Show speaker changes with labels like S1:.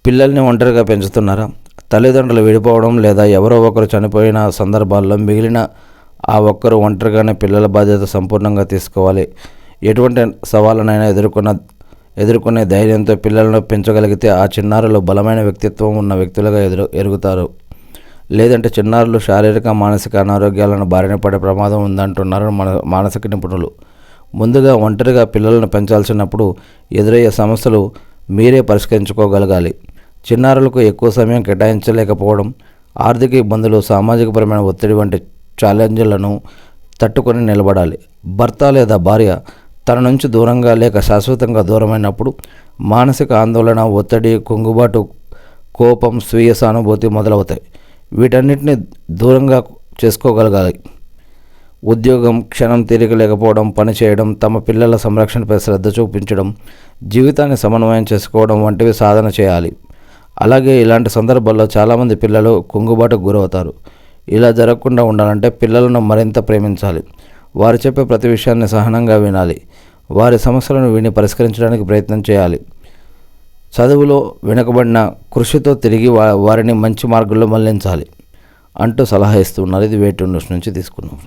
S1: పిల్లల్ని ఒంటరిగా పెంచుతున్నారా? తల్లిదండ్రులు విడిపోవడం లేదా ఎవరో ఒకరు చనిపోయిన సందర్భాల్లో మిగిలిన ఆ ఒక్కరు ఒంటరిగానే పిల్లల బాధ్యత సంపూర్ణంగా తీసుకోవాలి. ఎటువంటి సవాళ్ళనైనా ఎదుర్కొనే ధైర్యంతో పిల్లలను పెంచగలిగితే ఆ చిన్నారులు బలమైన వ్యక్తిత్వం ఉన్న వ్యక్తులుగా ఎదుగుతారు. లేదంటే చిన్నారులు శారీరక మానసిక అనారోగ్యాలను బారిన పడే ప్రమాదం ఉందంటున్నారు మానసిక నిపుణులు. ముందుగా ఒంటరిగా పిల్లలను పెంచాల్సినప్పుడు ఎదురయ్యే సమస్యలు మీరే పరిష్కరించుకోగలగాలి. చిన్నారులకు ఎక్కువ సమయం కేటాయించలేకపోవడం, ఆర్థిక ఇబ్బందులు, సామాజికపరమైన ఒత్తిడి వంటి ఛాలెంజ్లను తట్టుకొని నిలబడాలి. భర్త లేదా భార్య తన నుంచి దూరంగా లేక శాశ్వతంగా దూరమైనప్పుడు మానసిక ఆందోళన, ఒత్తిడి, కుంగుబాటు, కోపం, స్వీయ సానుభూతి మొదలవుతాయి. వీటన్నిటిని దూరంగా చేసుకోగలగాలి. ఉద్యోగం, క్షణం తీరిక లేకపోవడం, పని చేయడం, తమ పిల్లల సంరక్షణపై శ్రద్ధ చూపించడం, జీవితాన్ని సమన్వయం చేసుకోవడం వంటివి సాధన చేయాలి. అలాగే ఇలాంటి సందర్భాల్లో చాలామంది పిల్లలు కుంగుబాటుకు గురవుతారు. ఇలా జరగకుండా ఉండాలంటే పిల్లలను మరింత ప్రేమించాలి. వారు చెప్పే ప్రతి విషయాన్ని సహనంగా వినాలి. వారి సమస్యలను విని పరిష్కరించడానికి ప్రయత్నం చేయాలి. చదువులో వెనుకబడిన కృషితో తిరిగి వారిని మంచి మార్గంలో మళ్లించాలి అంటూ సలహా ఇస్తున్నారు. ఇది వే2 న్యూస్ నుంచి తీసుకున్నాం.